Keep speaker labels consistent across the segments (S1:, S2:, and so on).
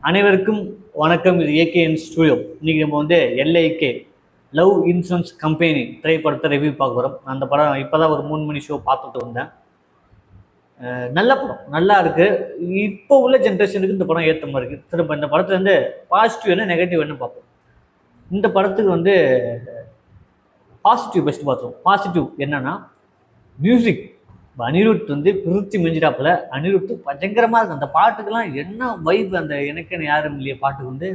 S1: அனைவருக்கும் வணக்கம். இது ஏகேஎன் ஸ்டுடியோ. இன்னைக்கு நம்ம வந்து எல்ஐகே லவ் இன்சூரன்ஸ் கம்பெனி திரைப்படத்தை ரிவ்யூ பார்க்க போகிறோம். அந்த படம் இப்போதான் ஒரு 3 மணி ஷோ பார்த்துட்டு வந்தேன். நல்ல படம், நல்லா இருக்கு. இப்போ உள்ள ஜென்ரேஷனுக்கு இந்த படம் ஏற்ற மாதிரி இருக்கு. திரும்ப இந்த படத்துல இருந்து பாசிட்டிவ் என்ன நெகட்டிவ் என்ன பார்ப்போம். இந்த படத்துக்கு வந்து பாசிட்டிவ் பெஸ்ட் பார்த்தோம். பாசிட்டிவ் என்னன்னா மியூசிக். அனிருத் வந்து பிரித்து மிஞ்சிடாப்புல. அனிருத் பயங்கரமாக இருக்கு. அந்த பாட்டுக்கெல்லாம் என்ன வைப். அந்த எனக்குன்னு யாரும் இல்லையே பாட்டுக்கு வந்து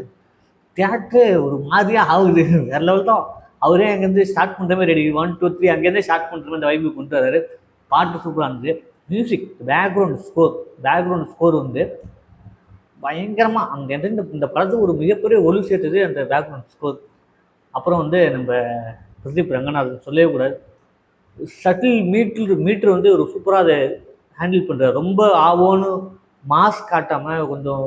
S1: தியேட்டரே ஒரு மாதிரியாக ஆகுது. வேற லெவல் தான். அவரே அங்கேருந்து ஸ்டார்ட் பண்ணுற மாதிரி ரெடி 1 2 3 அங்கேருந்து ஸ்டார்ட் பண்ணுற அந்த வைப்பு கொண்டு வர்றாரு. பாட்டு சூப்பராக இருந்தது. மியூசிக், பேக்ரவுண்ட் ஸ்கோர் வந்து பயங்கரமாக அங்கேருந்து இந்த படத்துக்கு ஒரு மிகப்பெரிய ஒலி சேர்த்தது அந்த பேக்ரவுண்ட் ஸ்கோர். அப்புறம் வந்து நம்ம பிரதீப் ரங்கநாதன் சொல்லவே கூடாது. ஷட்டில் மீட்ரு வந்து ஒரு சூப்பராக அதை ஹேண்டில் பண்ணுறாரு. ரொம்ப ஆவோன்னு மாஸ் காட்டாமல், கொஞ்சம்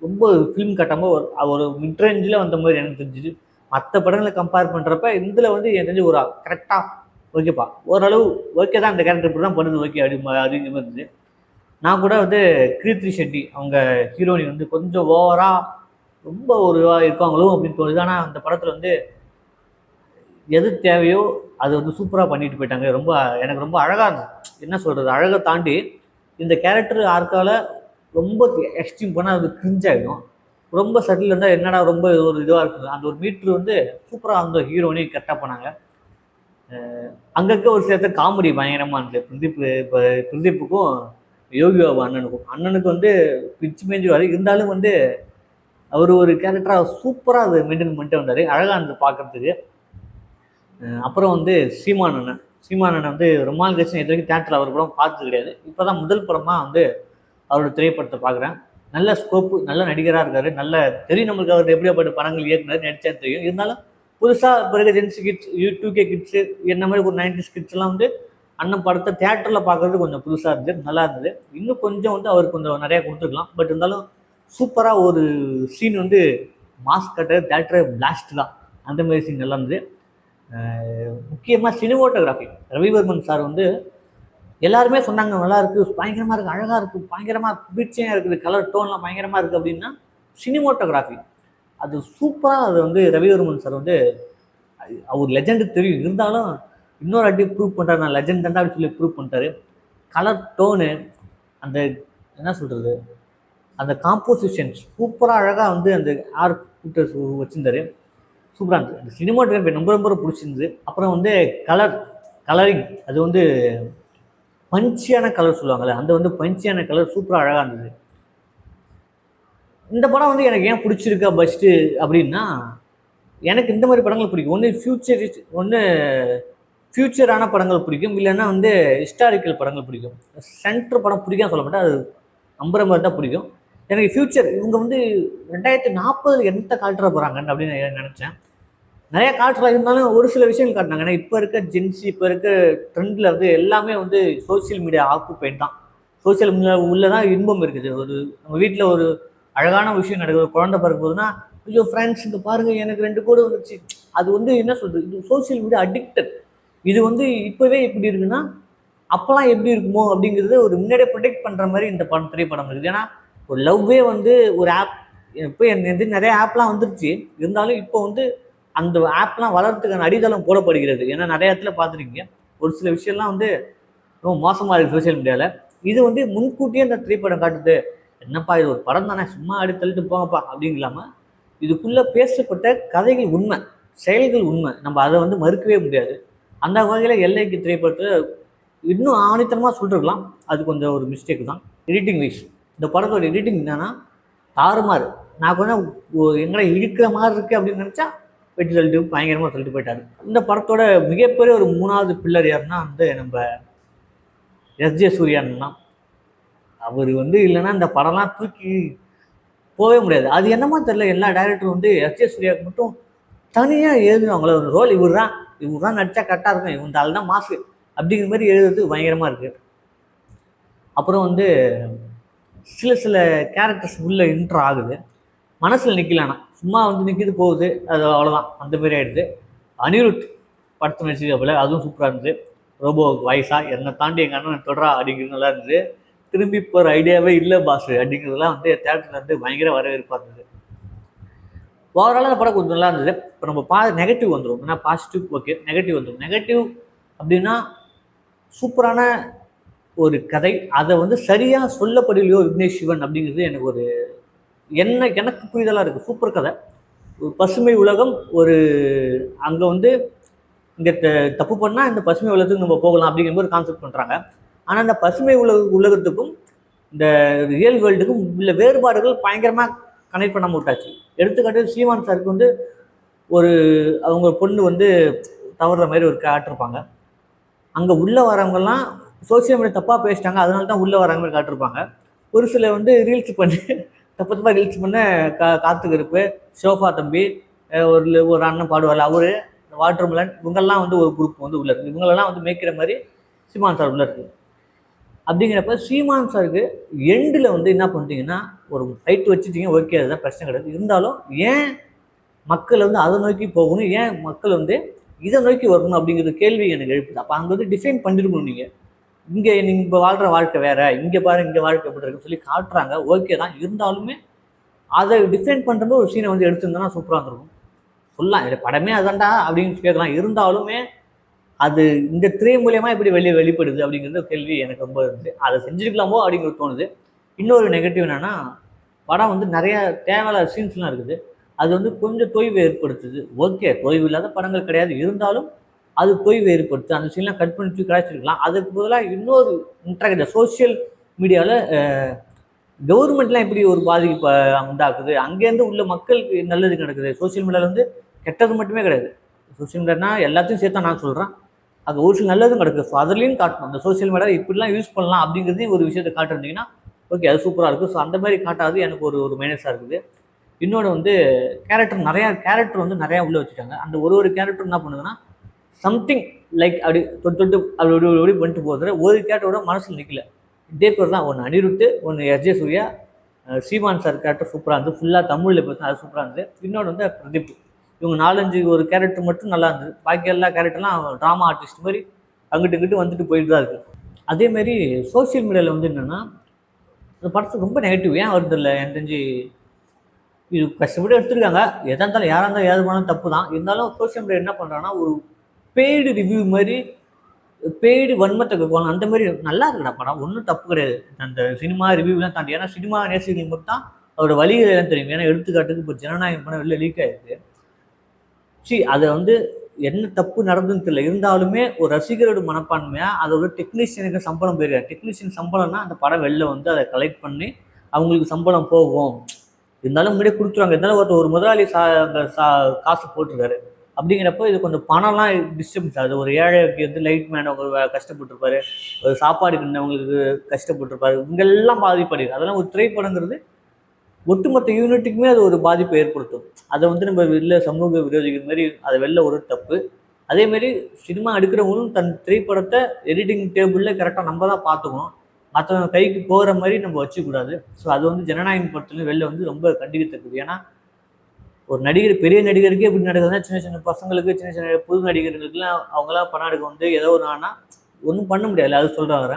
S1: ரொம்ப ஃபிலிம் காட்டாமல் ஒரு மிட்ரேஞ்சில் வந்த மாதிரி எனக்கு தெரிஞ்சிச்சு. மற்ற படங்களை கம்பேர் பண்ணுறப்ப இதில் வந்து எனக்கு தெரிஞ்சு ஒரு கரெக்டாக ஓகேப்பா, ஓரளவு ஓகே தான், இந்த கேரக்டர் இப்படி தான் பண்ணுது, ஓகே அப்படிங்கிற மாதிரி இருந்துச்சு. நான் கூட வந்து கீர்த்தி ஷெட்டி அவங்க ஹீரோனி வந்து கொஞ்சம் ஓவராக ரொம்ப ஒரு இருக்காங்களோ அப்படின்னு தோணுது. ஆனால் அந்த படத்தில் வந்து எது தேவையோ அது வந்து சூப்பராக பண்ணிட்டு போயிட்டாங்க. எனக்கு ரொம்ப அழகாக இருந்துச்சு. என்ன சொல்கிறது, அழகை தாண்டி இந்த கேரக்டர் ஆர்க்கால ரொம்ப எக்ஸ்ட்ரீம் பண்ணால் அது கிரிஞ்ச் ஆகிடும். ரொம்ப சட்டில் இருந்தால் என்னடா ரொம்ப ஒரு இதுவாக இருக்குது. அந்த ஒரு மீட்ரு வந்து சூப்பராக அந்த ஹீரோனி கரெக்டாக பண்ணாங்க. அங்கங்கே ஒரு சேர்த்த காமெடி பயங்கரமாக இருந்தது. இப்போ பிரதீப்புக்கும் யோகி பாபு அண்ணனுக்கு வந்து பிச்சு மேஞ்சுவார். இருந்தாலும் வந்து அவர் ஒரு கேரக்டராக சூப்பராக அது மெயின்டைன் பண்ணிட்டு வந்தார். அழகாக இருந்தது பார்க்குறதுக்கு. அப்புறம் வந்து சீமானண்ணன் வந்து ரொம்ப நாள் கழிச்சு இது வரைக்கும் தேட்டரில் அவர் படம் பார்த்தது கிடையாது. இப்போ தான் முதல் படமாக வந்து அவரோட திரைப்படத்தை பார்க்குறேன். நல்ல ஸ்கோப்பு, நல்ல நடிகராக இருக்கார். நல்ல தெரியும் நம்மளுக்கு அவர் எப்படியாப்பட்ட படங்கள் இயக்குனார், நடிச்சா தெரியும். இருந்தாலும் புதுசாக பிறகு ஜென்சி கிட்ஸ், 2K கிட்ஸு என்ன மாதிரி ஒரு 90s கிட்ஸ்லாம் வந்து அண்ணன் படத்தை தேட்டரில் பார்க்குறது கொஞ்சம் புதுசாக இருந்தது, நல்லா இருந்தது. இன்னும் கொஞ்சம் வந்து அவர் கொஞ்சம் நிறையா கொடுத்துருக்கலாம். பட் இருந்தாலும் சூப்பராக ஒரு சீன் வந்து மாஸ்க் கட்ட தேட்டரை பிளாஸ்ட் தான். அந்த மாதிரி சீன் நல்லா இருந்தது. முக்கியமாக சினிமோட்டோகிராஃபி. ரவிவர்மன் சார் வந்து எல்லாருமே சொன்னாங்க நல்லா இருக்குது, பயங்கரமாக இருக்குது, அழகாக இருக்குது, பயங்கரமாக பீட்சியாக இருக்குது, கலர் டோன்லாம் பயங்கரமாக இருக்குது. அப்படின்னா சினிமோட்டோகிராஃபி அது சூப்பராக. அது வந்து ரவிவர்மன் சார் வந்து அவர் லெஜெண்டு தெரியும். இருந்தாலும் இன்னொரு அடி ப்ரூவ் பண்ணுறாரு, நான் லெஜெண்ட் தான் அப்படின்னு சொல்லி ப்ரூவ் பண்ணிட்டாரு. கலர் டோனு, அந்த என்ன சொல்கிறது, அந்த காம்போசிஷன் சூப்பராக அழகாக வந்து அந்த ஆர்ட் கூட்டர்ஸ் வச்சுருந்தாரு. சூப்பராக இருந்தது. அந்த சினிமாட்டோகிராஃபி ரொம்ப ரொம்ப பிடிச்சிருந்தது. அப்புறம் வந்து கலரிங், அது வந்து பஞ்சியான கலர் சொல்லுவாங்கள்ல, அந்த வந்து பஞ்சியான கலர் சூப்பராக அழகாக இருந்தது. இந்த படம் வந்து எனக்கு ஏன் பிடிச்சிருக்கா ஃபஸ்ட்டு அப்படின்னா, எனக்கு இந்த மாதிரி படங்கள் பிடிக்கும். ஒன்று ஃபியூச்சரான படங்கள் பிடிக்கும், இல்லைன்னா வந்து ஹிஸ்டாரிக்கல் படங்கள் பிடிக்கும். சென்ட்ரு படம் பிடிக்கான்னு சொல்ல மாட்டேன், அது நம்புற மாதிரி தான் பிடிக்கும். எனக்கு ஃபியூச்சர், இவங்க வந்து 2040 என்னத்தை காட்டுற போகிறாங்கன்னு அப்படின்னு நினச்சேன். நிறைய காட்டுறா. இருந்தாலும் ஒரு சில விஷயங்கள் காட்டினாங்க. ஏன்னா இப்போ இருக்க ஜென்சி, இப்போ இருக்க ட்ரெண்டில் வந்து எல்லாமே வந்து சோசியல் மீடியா ஆக்குப்பைட் தான். சோசியல் மீடியா உள்ளே தான் இன்பம் இருக்குது. நம்ம வீட்டில் ஒரு அழகான விஷயம் நடக்குது, ஒரு குழந்தை பிறக்க போகுதுன்னா, ஐயோ ஃப்ரெண்ட்ஸ் இங்கே பாருங்கள் எனக்கு 2 கோடி வந்துச்சு. அது வந்து என்ன சொல்கிறது, இது சோசியல் மீடியா அடிக்டட். இது வந்து இப்போவே எப்படி இருக்குன்னா அப்போலாம் எப்படி இருக்குமோ அப்படிங்கிறது ஒரு முன்னாடியே ப்ரொடெக்ட் பண்ணுற மாதிரி இந்த திரைப்படம் இருக்குது. ஏன்னா ஒரு லவ்வே வந்து ஒரு ஆப், இப்போ நிறைய ஆப்லாம் வந்துருச்சு. இருந்தாலும் இப்போ வந்து அந்த ஆப்லாம் வளர்றதுக்கான அடித்தளம் போடப்படுகிறது. ஏன்னா நிறைய இடத்துல பார்த்துருக்கீங்க, ஒரு சில விஷயம்லாம் வந்து ரொம்ப மோசமாக இருக்குது சோசியல் மீடியாவில். இது வந்து முன்கூட்டியே அந்த திரைப்படம் காட்டுது. என்னப்பா இது ஒரு படம் தானே, சும்மா அடி தள்ளிட்டு போங்கப்பா அப்படிங்கலாமா. இதுக்குள்ளே பேசப்பட்ட கதைகள் உண்மை, செயல்கள் உண்மை. நம்ம அதை வந்து மறுக்கவே முடியாது. அந்த வகையில் எல்லைக்கு திரைப்படத்தில் இன்னும் ஆணித்தனமாக சொல்லிருக்கலாம். அது கொஞ்சம் ஒரு மிஸ்டேக் தான். எடிட்டிங் வைஸ் இந்த படத்தோட எடிட்டிங் என்னன்னா தாறுமாறு. நான் கொஞ்சம் எங்களை இழுக்கிற மாதிரி இருக்குது அப்படின்னு நினச்சா வெட்டி தள்ளிட்டு பயங்கரமாக தள்ளிட்டு போயிட்டாரு. இந்த படத்தோட மிகப்பெரிய ஒரு 3வது பில்லர் யாருன்னா வந்து நம்ம எஸ்ஜே சூர்யான் தான். அவர் வந்து இல்லைன்னா இந்த படம்லாம் தூக்கி போகவே முடியாது. அது என்னமா தெரியல, எல்லா டைரக்டரும் வந்து எஸ்ஜே சூர்யாவுக்கு மட்டும் தனியாக எழுதுவாங்களே ஒரு ரோல், இவர் தான் நடித்தா கரெக்டாக இருக்கும், இவன் ஆள் தான் மாசு அப்படிங்கிற மாதிரி எழுதுறது பயங்கரமாக இருக்குது. அப்புறம் வந்து சில கேரக்டர்ஸ் உள்ள இன்ட்ரோ ஆகுது, மனசில் நிற்கலன்னா சும்மா வந்து நிற்கிது போகுது, அது அவ்வளோதான், அந்த மாதிரி ஆகிடுது. அனிருத் படத்தை நடிச்சிருக்க போல, அதுவும் சூப்பராக இருந்தது. ரோபோ வாய்ஸாக என்னை தாண்டி எங்கள் அண்ணன் தொடரா அப்படிங்கிறது நல்லா இருந்தது. திரும்பி போகிற ஐடியாவே இல்லை பாஸ் அப்படிங்கிறதுலாம் வந்து தேட்டரில் வந்து பயங்கர வரவேற்பாக இருந்தது. ஓவராலாக அந்த படம் கொஞ்சம் நல்லா இருந்தது. இப்போ நம்ம நெகட்டிவ் வந்துடும். ஏன்னா பாசிட்டிவ் ஓகே, நெகட்டிவ் வந்துடும். நெகட்டிவ் அப்படின்னா சூப்பரான ஒரு கதை, அதை வந்து சரியாக சொல்லப்படலையோ விக்னேஷ் சிவன் அப்படிங்கிறது எனக்கு ஒரு எனக்கு புரிதலாக இருக்குது. சூப்பர் கதை, ஒரு பசுமை உலகம், ஒரு அங்கே வந்து இங்கே தப்பு பண்ணால் இந்த பசுமை உலகத்துக்கு நம்ம போகலாம் அப்படிங்கிற ஒரு கான்செப்ட் பண்ணுறாங்க. ஆனால் இந்த பசுமை உலகத்துக்கும் இந்த ரியல் வேர்ல்டுக்கும் உள்ள வேறுபாடுகள் பயங்கரமாக கனெக்ட் பண்ண விட்டாச்சு. எடுத்துக்காட்டு சீமான் சாருக்கு வந்து ஒரு அவங்க பொண்ணு வந்து தவறுற மாதிரி ஒரு காட்டிருப்பாங்க. அங்கே உள்ளே வரவங்கெல்லாம் சோசியல் மீடியா தப்பாக பேசிட்டாங்க, அதனால தான் உள்ளே வராங்க மாதிரி காட்டிருப்பாங்க. ஒரு சில வந்து ரீல்ஸ் பண்ணி தப்பாக ரீல்ஸ் பண்ண காத்துக்கருப்பு, சோஃபா தம்பி, ஒரு அண்ணன் பாடுவார் அவரு, வாட்டர்மெலன், இவங்கெல்லாம் வந்து ஒரு குரூப் வந்து உள்ளே இருக்குது. இவங்களெல்லாம் வந்து மேய்க்கிற மாதிரி சீமான் சார் உள்ளே இருக்குது. அப்படிங்கிறப்ப சீமான் சாருக்கு எண்டில் வந்து என்ன பண்ணுறீங்கன்னா, ஒரு ஃபைட் வச்சுட்டீங்க, ஓகே, அதுதான் பிரச்சனை கிடையாது. இருந்தாலும் ஏன் மக்கள் வந்து அதை நோக்கி போகணும், ஏன் மக்கள் வந்து இதை நோக்கி வரணும் அப்படிங்கிற கேள்வி எனக்கு எழுப்புது. அப்போ அங்கே வந்து டிஃபைன் பண்ணிருக்கணும். நீங்கள் நீங்கள் இப்போ வாழ்கிற வாழ்க்கை வேற, இங்கே பாரு இங்கே வாழ்க்கை எப்படி இருக்குன்னு சொல்லி காட்டுறாங்க, ஓகே தான். இருந்தாலுமே அதை டிஃபைன் பண்ணுற ஒரு சீனை வந்து எடுத்துருந்தோன்னா சூப்பராக இருந்திருக்கும். சொல்லலாம் இது படமே அதான்டா அப்படின்னு கேட்கலாம். இருந்தாலுமே அது இந்த திரை மூலியமாக எப்படி வெளிப்படுது அப்படிங்கிறது கேள்வி எனக்கு ரொம்ப இருந்துச்சு. அதை செஞ்சுருக்கலாமோ அப்படிங்கிறது தோணுது. இன்னொரு நெகட்டிவ் என்னென்னா, படம் வந்து நிறைய தேவையில்லாத சீன்ஸ்லாம் இருக்குது. அது வந்து கொஞ்சம் தொய்வு ஏற்படுத்துது. ஓகே, தொய்வு இல்லாத படங்கள் கிடையாது, இருந்தாலும் அது தொய்வு ஏற்படுத்து. அந்த சீன்லாம் கட் பண்ணி கிடச்சிருக்கலாம். அதுக்கு பதிலாக இன்னொரு இன்ட்ராக்ட் சோசியல் மீடியாவில் கவர்மெண்ட்லாம் எப்படி ஒரு பாதிப்பு உண்டாக்குது, அங்கேருந்து உள்ள மக்களுக்கு நல்லது நடக்குது. சோசியல் மீடியாவில் வந்து கெட்டது மட்டுமே கிடையாது. சோசியல் மீடியானா எல்லாத்தையும் சேர்த்தா நான் சொல்கிறேன், அது ஒரு சில நல்லதும் நடக்குது. ஸோ அதுலேயும் காட்டணும், அந்த சோசியல் மீடியா இப்படிலாம் யூஸ் பண்ணலாம் அப்படிங்கிறதையும் ஒரு விஷயத்தை காட்டிருந்தீங்கன்னா ஓகே, அது சூப்பராக இருக்குது. ஸோ அந்த மாதிரி காட்டாது எனக்கு ஒரு மைனஸாக இருக்குது. இன்னொன்று வந்து நிறையா கேரக்டர் வந்து நிறையா உள்ளே வச்சுட்டாங்க. அந்த ஒரு கேரக்டர் என்ன பண்ணுதுன்னா, சம்திங் லைக் அப்படி தொட்டு அப்படி பண்ணிட்டு போகிறது. ஒரு கேரக்டரோட மனசில் நிற்கல. இதே பேர் தான், ஒன்று அனிருத்து, ஒன்று எஸ்.ஜே. சூர்யா, சீமான் சார் கேரக்டர் சூப்பராக இருந்தது, ஃபுல்லாக தமிழில் பேசுனா அது சூப்பராக இருந்தது. இன்னொன்று வந்து பிரதீப். இவங்க 4-5 ஒரு கேரக்டர் மட்டும் நல்லா இருந்தது. பாக்கி எல்லா கேரக்டர்லாம் ட்ராமா ஆர்டிஸ்ட் மாதிரி அங்கிட்டு இங்கிட்டு வந்துட்டு போயிட்டு தான் இருக்குது. அதேமாரி சோசியல் மீடியாவில் வந்து என்னென்னா, இந்த படத்துக்கு ரொம்ப நெகட்டிவ் ஏன் வருது இல்லை எனக்கு தெரிஞ்சு. இது கஷ்டப்பட்டு எடுத்துருக்காங்க, எதாக இருந்தாலும் யாராக இருந்தாலும் ஏது பண்ணாலும் தப்பு தான். இருந்தாலும் சோசியல் மீடியா என்ன பண்ணுறாங்கன்னா, ஒரு பெய்டு ரிவ்யூ மாதிரி, பெய்டு வன்மத்தை கேட்கணும். அந்த மாதிரி நல்லா இருக்குடா படம், ஒன்றும் தப்பு கிடையாது. அந்த சினிமா ரிவ்யூலாம் தாண்டி, ஏன்னா சினிமா நேசிகள் மட்டும் தான் அவரோட வழிகள் எல்லாம் தெரியும். ஏன்னா எடுத்துக்காட்டுக்கு இப்போ ஜனநாயகம் படம் வெளில லீக் ஆகிருக்கு. அதை வந்து என்ன தப்பு நடந்துன்னு தெரியல, இருந்தாலுமே ஒரு ரசிகரோட மனப்பான்மையாக அதோட டெக்னீஷியனுக்கு சம்பளம் போயிருக்காரு. டெக்னீஷியன் சம்பளம்னா அந்த படம் வெளில வந்து அதை கலெக்ட் பண்ணி அவங்களுக்கு சம்பளம் போகும். இருந்தாலும் முன்னாடியே கொடுத்துருவாங்க. இருந்தாலும் ஒரு முதலாளி காசு போட்டிருக்காரு. அப்படிங்கிறப்போ இது கொஞ்சம் பணம்லாம் டிஸ்டர்பன்ஸ் ஆகுது. ஒரு ஏழைக்கு வந்து லைட் மேன் அவங்க கஷ்டப்பட்டுருப்பாரு, ஒரு சாப்பாடு கிண்ணவங்களுக்கு கஷ்டப்பட்டுருப்பாரு, இவங்கெல்லாம் பாதிப்படையுது. அதெல்லாம் ஒரு திரைப்படங்கிறது ஒட்டுமொத்த யூனிட்டுக்குமே அது ஒரு பாதிப்பை ஏற்படுத்தும். அதை வந்து நம்ம வெளில சமூக விரோதிகள் மாதிரி அதை வெளில ஒரு தப்பு. அதேமாரி சினிமா எடுக்கிறவங்களும் தன் திரைப்படத்தை எடிட்டிங் டேபிளில் கரெக்டாக நம்ம தான் பார்த்துக்கணும். மற்றவங்க கைக்கு போகிற மாதிரி நம்ம வச்சுக்கூடாது. ஸோ அது வந்து ஜனநாயகம் படத்துலையும் வெளில வந்து ரொம்ப கண்டிக்கத்தக்கது. ஏன்னா ஒரு நடிகர், பெரிய நடிகருக்கே எப்படி நடக்குதுன்னா, சின்ன சின்ன பசங்களுக்கு, சின்ன சின்ன புது நடிகர்களுக்குலாம் அவங்களாம் பணம் எடுக்க வந்து ஏதோ ஒரு ஆனால் ஒன்றும் பண்ண முடியாது. அது சொல்கிறாங்க.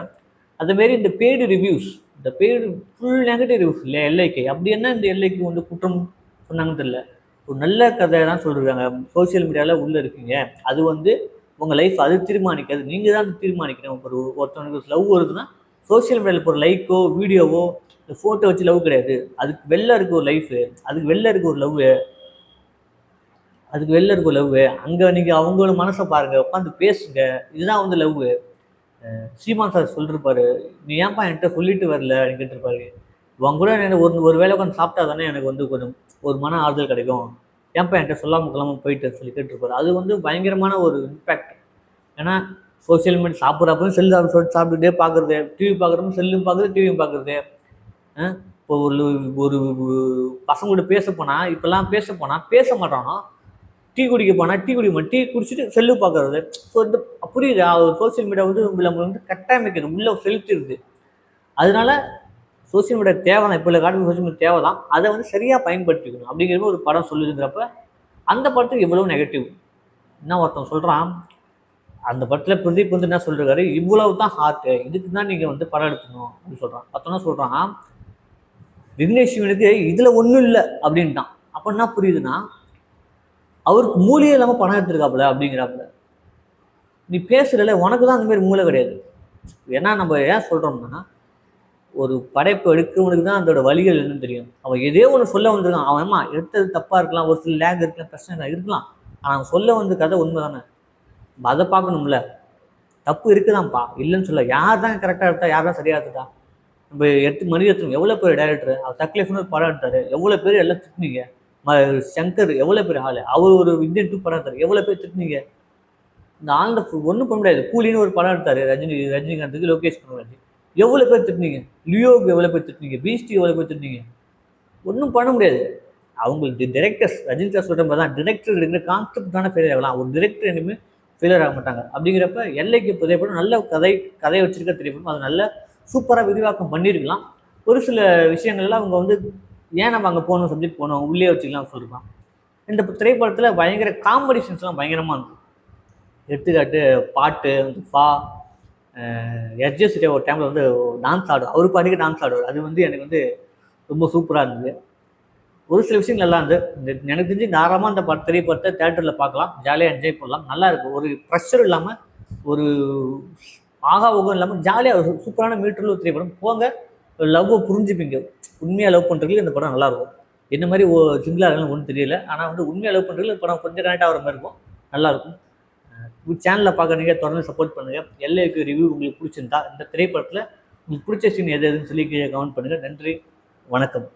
S1: அதுமாரி இந்த பெய்டு ரிவ்யூஸ், இந்த பெய்டு ஃபுல் நெகட்டிவ் ரிவ்யூஸ் இல்லையா எல்ஐக்கு, அப்படி என்ன இந்த எல்ஐக்கு வந்து குற்றம் சொன்னாங்கன்னு தெரியல. ஒரு நல்ல கதையை தான் சொல்லியிருக்காங்க. சோசியல் மீடியாவில் உள்ளே இருக்கீங்க, அது வந்து உங்கள் லைஃப் அது தீர்மானிக்காது, நீங்கள் தான் தீர்மானிக்கணும். ஒருத்தவனுக்கு லவ் வருதுன்னா சோசியல் மீடியாவில் ஒரு லைக்கோ வீடியோவோ இந்த ஃபோட்டோ வச்சு லவ் கிடையாது. அதுக்கு வெளில இருக்க ஒரு லைஃபு, அதுக்கு வெளில இருக்க ஒரு லவ், அதுக்கு வெளில இருக்க லவ். அங்கே நீங்கள் அவங்களோட மனசை பாருங்கள், உட்காந்து பேசுங்க, இதுதான் வந்து லவ். சீமான் சார் சொல்லிருப்பாரு, நீ ஏன்ப்பா என்கிட்ட சொல்லிட்டு வரல அப்படின்னு கேட்டிருப்பாரு. உங்க கூட எனக்கு ஒரு வேளை உட்காந்து சாப்பிட்டா தானே எனக்கு வந்து கொஞ்சம் ஒரு மன ஆறுதல் கிடைக்கும், ஏன்ப்பா என்கிட்ட சொல்லாமல் கொள்ளாமல் போயிட்டு சொல்லி கேட்டிருப்பாரு. அது வந்து பயங்கரமான ஒரு இம்பேக்ட். ஏன்னா சோசியல் மீடியா சாப்பிட்றப்பவும் செல்லு சாப்பிட்டுட்டே பார்க்குறது, டிவி பார்க்குறப்ப செல்லும் பார்க்குறது, டிவியும் பார்க்குறது. இப்போ ஒரு பசங்களோட பேச போனால், இப்போல்லாம் பேச போனால் பேச மாட்டானோ, டீ குடிக்க போனால் டீ குடிச்சிட்டு செல்லு பார்க்குறது. ஸோ இந்த புரியுது, சோசியல் மீடியா வந்து நம்ம வந்து கட்டமைக்கிறது, உள்ளே செலுத்திடுது. அதனால சோசியல் மீடியா தேவை தான், இப்போ உள்ள காலத்தில் சோசியல் மீடியா தேவை தான். அதை வந்து சரியாக பயன்படுத்திக்கணும் அப்படிங்கிறப்ப ஒரு படம் சொல்லுதுங்கிறப்ப அந்த படத்துக்கு எவ்வளோ நெகட்டிவ். என்ன ஒருத்தன் சொல்கிறான், அந்த படத்தில் பிரதீப் வந்து என்ன சொல்றாரு, இவ்வளவு தான் ஹார்ட்டு, இதுக்கு தான் நீங்கள் வந்து படம் எடுக்கணும் அப்படின்னு சொல்கிறான். பார்த்தோன்னா சொல்கிறான், விக்னேஷ் சிவனுக்கு இதில் ஒன்றும் இல்லை அப்படின்ட்டான். அப்போ என்ன புரியுதுன்னா, அவருக்கு மூளையே இல்லாமல் படம் எடுத்திருக்காப்புல அப்படிங்கிறாப்புல. நீ பேசுறல, உனக்கு தான் அந்த மாதிரி மூளை கிடையாது. ஏன்னா நம்ம ஏன் சொல்கிறோம்னா, ஒரு படைப்பு எடுக்கிறவனுக்கு தான் அதோட வழிகள் என்னன்னு தெரியும். அவன் எதையோ ஒன்று சொல்ல வந்திருக்கான். அவன் அம்மா எடுத்தது தப்பாக இருக்கலாம், ஒரு சில லேக் இருக்கலாம், பிரச்சனை இருக்கலாம். ஆனால் அவன் சொல்ல வந்த கதை உண்மை தானே, அதை பார்க்கணும்ல. தப்பு இருக்குதான்ப்பா, இல்லைன்னு சொல்ல. யார் தான் கரெக்டாக எடுத்தா, யார் தான் சரியாக எடுத்துட்டா? நம்ம மணிரத்னம் எவ்வளோ பேர் டேரக்டர், அவர் தக்லீஃப்னு ஒரு படம் எடுத்தாரு, எவ்வளோ பேர் எல்லாம் திட்டினீங்க. சங்கர் எவ்வளோ பேர் ஆள், அவர் ஒரு இந்தியன் 2 படம் எடுத்தார், எவ்வளோ பேர் திட்டினீங்க. இந்த ஆழ்ந்த ஒன்றும் பண்ண முடியாது. கூலின்னு ஒரு படம் எடுத்தாரு ரஜினிகாந்துக்கு, லோகேஷ் கனகராஜ், எவ்வளோ பேர் திட்டினீங்க. லியோவுக்கு எவ்வளோ பேர் திட்டினீங்க, பீஸ்டி எவ்வளோ பேர் திட்டினீங்க. ஒன்றும் பண்ண முடியாது. அவங்களுக்கு டிரெக்டர்ஸ், ரஜினி சார் சொல்கிற மாதிரி தான், டிரெக்டர் இருக்கிற கான்செப்ட் தானே ஃபெயிலியர் ஆகலாம். ஒரு டிரெக்டர் இனிமேல் ஃபெயிலியர் ஆக மாட்டாங்க. அப்படிங்கிறப்ப எல்லைக்கு திரைப்படம் நல்ல கதையை வச்சிருக்க திரைப்படம், அது நல்ல சூப்பராக விரிவாக்கம் பண்ணியிருக்கலாம். ஒரு சில விஷயங்கள்லாம் அவங்க வந்து ஏன் நம்ம அங்கே போகணும், சப்ஜெக்ட் போகணும், உள்ளே வச்சுக்கலாம் சொல்லியிருப்பான். இந்த திரைப்படத்தில் பயங்கர காம்படிஷன்ஸ்லாம் பயங்கரமாக இருந்துச்சு. எடுத்துக்காட்டு பாட்டு வந்து எஸ்ஜே சூர்யா ஒரு டைமில் வந்து டான்ஸ் ஆடும், அவர் பாட்டுக்கு டான்ஸ் ஆடுவார். அது வந்து எனக்கு வந்து ரொம்ப சூப்பராக இருந்தது. ஒரு சில விஷயங்கள் நல்லா இருந்து, எனக்கு தெரிஞ்சு தாராளமாக அந்த திரைப்படத்தை தேட்டரில் பார்க்கலாம், ஜாலியாக என்ஜாய் பண்ணலாம். நல்லா இருக்கும், ஒரு ப்ரெஷர் இல்லாமல், ஒரு ஆகாவோகம் இல்லாமல் ஜாலியாக சூப்பரான மீட்டரில் திரைப்படம். போங்க, லவ்வை புரிஞ்சுப்பீங்க. உண்மையாக லவ் பண்ணுறதுக்கு இந்த படம் நல்லாயிருக்கும். என்ன மாதிரி சிங்கிளாக இருந்தாலும் ஒன்றும் தெரியல, ஆனால் வந்து உண்மையாக லவ் பண்ணுறதுக்கு படம் கொஞ்சம் கனெக்ட் ஆகிற மாதிரி இருக்கும், நல்லாயிருக்கும். சேனலில் பார்க்குறீங்க, தொடர்ந்து சப்போர்ட் பண்ணுங்கள். எல்லைக்கு ரிவ்யூ உங்களுக்கு பிடிச்சிருந்தா, இந்த திரைப்படத்தில் உங்களுக்கு பிடிச்ச சீன் எது எதுன்னு சொல்லி கமெண்ட் பண்ணுங்கள். நன்றி, வணக்கம்.